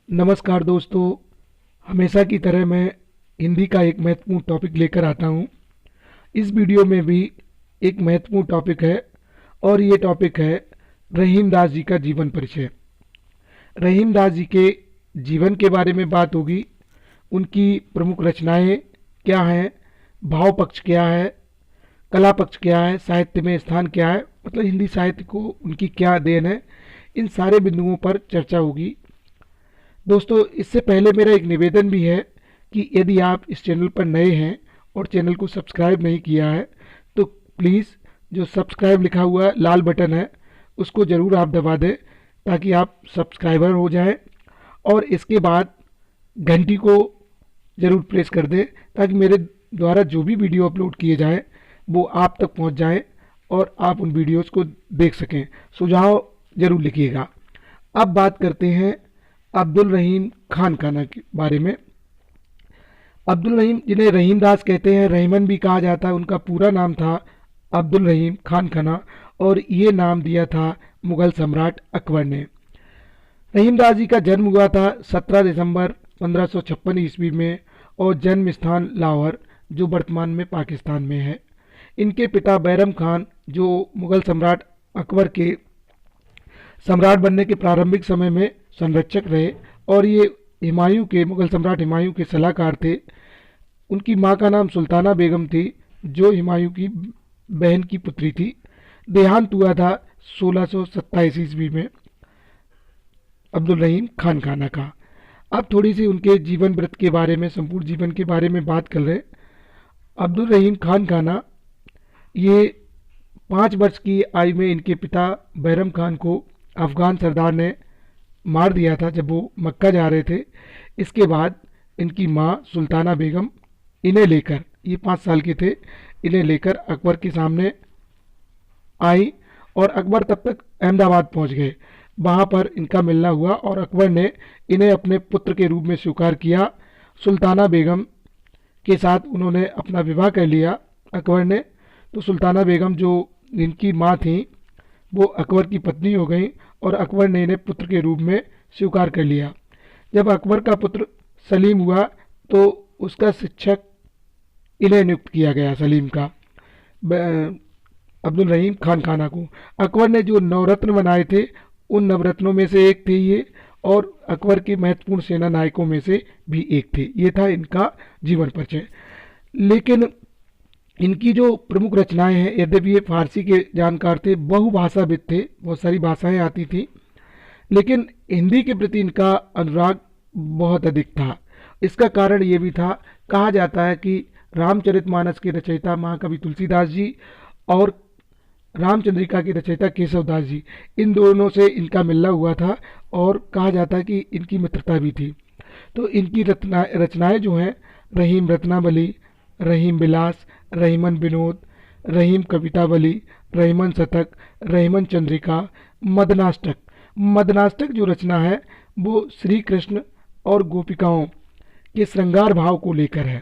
नमस्कार दोस्तों। हमेशा की तरह मैं हिंदी का एक महत्वपूर्ण टॉपिक लेकर आता हूँ। इस वीडियो में भी एक महत्वपूर्ण टॉपिक है और ये टॉपिक है रहीम दास जी का जीवन परिचय। रहीम दास जी के जीवन के बारे में बात होगी। उनकी प्रमुख रचनाएं क्या हैं, भाव पक्ष क्या है, कला पक्ष क्या है, साहित्य में स्थान क्या है, मतलब हिंदी साहित्य को उनकी क्या देन है, इन सारे बिंदुओं पर चर्चा होगी। दोस्तों, इससे पहले मेरा एक निवेदन भी है कि यदि आप इस चैनल पर नए हैं और चैनल को सब्सक्राइब नहीं किया है तो प्लीज़ जो सब्सक्राइब लिखा हुआ लाल बटन है उसको ज़रूर आप दबा दें ताकि आप सब्सक्राइबर हो जाएं, और इसके बाद घंटी को ज़रूर प्रेस कर दें ताकि मेरे द्वारा जो भी वीडियो अपलोड किए जाएं वो आप तक पहुंच जाएं और आप उन वीडियोस को देख सकें। सुझाव ज़रूर लिखिएगा। अब बात करते हैं अब्दुल रहीम खान खाना के बारे में। अब्दुल रहीम, जिन्हें रहीम दास कहते हैं, रहीमन भी कहा जाता है, उनका पूरा नाम था अब्दुल रहीम खान खाना और ये नाम दिया था मुग़ल सम्राट अकबर ने। रहीम दास जी का जन्म हुआ था 17 दिसंबर 1556 ईस्वी में और जन्म स्थान लाहौर, जो वर्तमान में पाकिस्तान में है। इनके पिता बैरम खान, जो मुग़ल सम्राट अकबर के सम्राट बनने के प्रारंभिक समय में संरक्षक रहे और ये हुमायूं के, मुग़ल सम्राट हुमायूं के सलाहकार थे। उनकी माँ का नाम सुल्ताना बेगम थी, जो हुमायूं की बहन की पुत्री थी। देहांत हुआ था 1627 ईस्वी में अब्दुल रहीम खान खाना का। अब थोड़ी सी उनके जीवन वृत्त के बारे में, संपूर्ण जीवन के बारे में बात कर रहे हैं। अब्दुल रहीम खान खाना, ये 5 वर्ष की आयु में इनके पिता बैरम खान को अफगान सरदार ने मार दिया था जब वो मक्का जा रहे थे। इसके बाद इनकी माँ सुल्ताना बेगम इन्हें लेकर, ये 5 साल के थे, इन्हें लेकर अकबर के सामने आई और अकबर तब तक अहमदाबाद पहुंच गए। वहाँ पर इनका मिलना हुआ और अकबर ने इन्हें अपने पुत्र के रूप में स्वीकार किया। सुल्ताना बेगम के साथ उन्होंने अपना विवाह कर लिया अकबर ने। तो सुल्ताना बेगम, जो इनकी माँ थी, वो अकबर की पत्नी हो गई और अकबर ने इन्हें पुत्र के रूप में स्वीकार कर लिया। जब अकबर का पुत्र सलीम हुआ तो उसका शिक्षक इन्हें नियुक्त किया गया, सलीम का, अब्दुल रहीम खान खाना को। अकबर ने जो नवरत्न बनाए थे उन नवरत्नों में से एक थे ये, और अकबर के महत्वपूर्ण सेना नायकों में से भी एक थे। ये था इनका जीवन परिचय। लेकिन इनकी जो प्रमुख रचनाएं हैं, यद्यपि ये फारसी के जानकार थे, बहुभाषाविद थे, बहुत सारी भाषाएं आती थी, लेकिन हिंदी के प्रति इनका अनुराग बहुत अधिक था। इसका कारण ये भी था, कहा जाता है कि रामचरितमानस के रचयिता महाकवि तुलसीदास जी और रामचंद्रिका के रचयिता केशवदास जी, इन दोनों से इनका मिलना हुआ था और कहा जाता है कि इनकी मित्रता भी थी। तो इनकी रचनाएं जो हैं, रहीम रत्नावली, रहीम विलास, रहीमन विनोद, रहीम कवितावली, रहीमन शतक, रहीमन चंद्रिका, मदनाष्टक। मदनाष्टक जो रचना है वो श्री कृष्ण और गोपिकाओं के श्रृंगार भाव को लेकर है।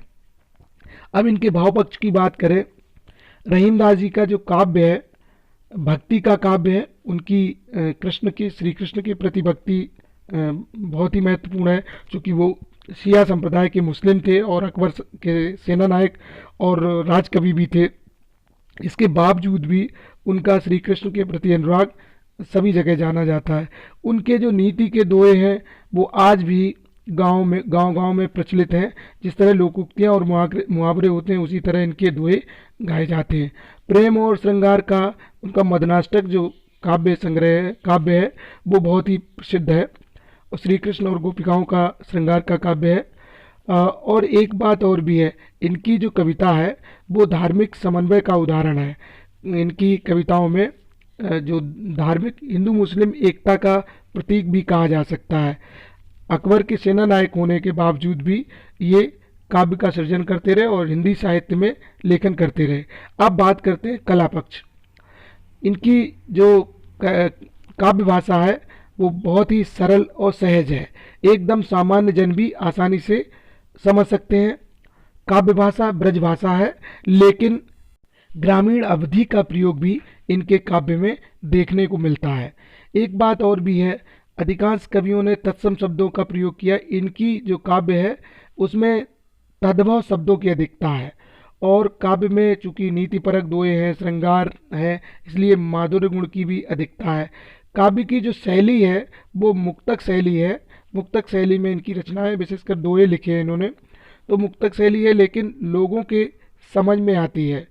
अब इनके भाव पक्ष की बात करें, रहीम दास जी का जो काव्य है, भक्ति का काव्य है। उनकी कृष्ण के, श्री कृष्ण के प्रति भक्ति बहुत ही महत्वपूर्ण है, क्योंकि वो शिया संप्रदाय के मुस्लिम थे और अकबर के सेना नायक और राजकवि भी थे। इसके बावजूद भी उनका श्री कृष्ण के प्रति अनुराग सभी जगह जाना जाता है। उनके जो नीति के दोहे हैं वो आज भी गांव में प्रचलित हैं। जिस तरह लोकोक्तियाँ और मुहावरे होते हैं, उसी तरह इनके दोहे गाए जाते हैं। प्रेम और श्रृंगार का उनका मदनाष्टक जो काव्य है वो बहुत ही प्रसिद्ध है और श्री कृष्ण और गोपिकाओं का श्रृंगार का काव्य है। और एक बात और भी है, इनकी जो कविता है वो धार्मिक समन्वय का उदाहरण है। इनकी कविताओं में जो धार्मिक हिंदू मुस्लिम एकता का प्रतीक भी कहा जा सकता है। अकबर के सेना नायक होने के बावजूद भी ये काव्य का सृजन करते रहे और हिंदी साहित्य में लेखन करते रहे। अब बात करते हैं कला पक्ष। इनकी जो काव्य भाषा है वो बहुत ही सरल और सहज है, एकदम सामान्य जन भी आसानी से समझ सकते हैं। काव्य भाषा ब्रज भाषा है, लेकिन ग्रामीण अवधि का प्रयोग भी इनके काव्य में देखने को मिलता है। एक बात और भी है, अधिकांश कवियों ने तत्सम शब्दों का प्रयोग किया। इनकी जो काव्य है उसमें तद्भव शब्दों की अधिकता है, और काव्य में चूंकि नीतिपरक दोहे हैं, श्रृंगार है, इसलिए माधुर्य गुण की भी अधिकता है। काव्य की जो शैली है वो मुक्तक शैली है। मुक्तक शैली में इनकी रचनाएं, विशेषकर दोहे लिखे हैं इन्होंने, तो मुक्तक शैली है, लेकिन लोगों के समझ में आती है।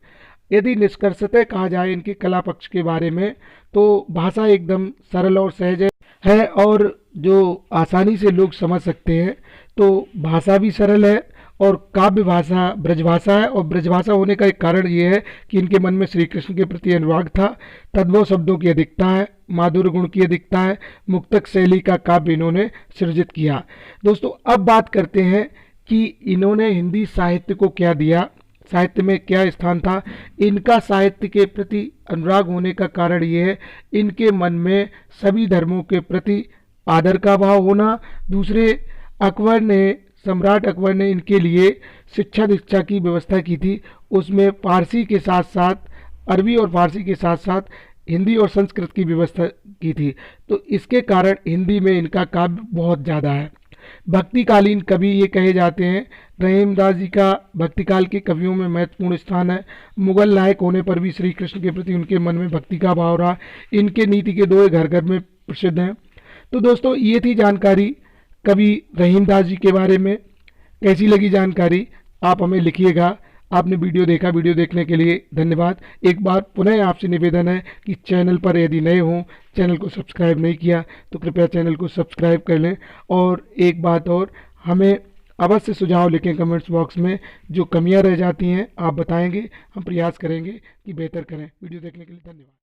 यदि निष्कर्षतः कहा जाए इनके कला पक्ष के बारे में, तो भाषा एकदम सरल और सहज है और जो आसानी से लोग समझ सकते हैं। तो भाषा भी सरल है और काव्य भाषा ब्रजभाषा है, और ब्रजभाषा होने का एक कारण ये है कि इनके मन में श्री कृष्ण के प्रति अनुराग था। तद्भव शब्दों की अधिकता है, माधुर्य गुण की अधिकता है, मुक्तक शैली का काव्य इन्होंने सृजित किया। दोस्तों, अब बात करते हैं कि इन्होंने हिंदी साहित्य को क्या दिया, साहित्य में क्या स्थान था। इनका साहित्य के प्रति अनुराग होने का कारण ये है, इनके मन में सभी धर्मों के प्रति आदर का भाव होना। दूसरे, सम्राट अकबर ने इनके लिए शिक्षा दीक्षा की व्यवस्था की थी। उसमें फारसी के साथ साथ, अरबी और फारसी के साथ साथ हिंदी और संस्कृत की व्यवस्था की थी। तो इसके कारण हिंदी में इनका काव्य बहुत ज़्यादा है। भक्तिकालीन कवि ये कहे जाते हैं। रहीमदास जी का भक्तिकाल के कवियों में महत्वपूर्ण स्थान है। मुगल नायक होने पर भी श्री कृष्ण के प्रति उनके मन में भक्ति का भाव रहा। इनके नीति के दोहे घर घर में प्रसिद्ध हैं। तो दोस्तों, ये थी जानकारी कवि रहीमदास जी के बारे में। कैसी लगी जानकारी आप हमें लिखिएगा। आपने वीडियो देखा, वीडियो देखने के लिए धन्यवाद। एक बार पुनः आपसे निवेदन है कि चैनल पर यदि नए हों, चैनल को सब्सक्राइब नहीं किया तो कृपया चैनल को सब्सक्राइब कर लें। और एक बात और, हमें अवश्य सुझाव लिखें कमेंट्स बॉक्स में। जो कमियां रह जाती हैं आप बताएंगे, हम प्रयास करेंगे कि बेहतर करें। वीडियो देखने के लिए धन्यवाद।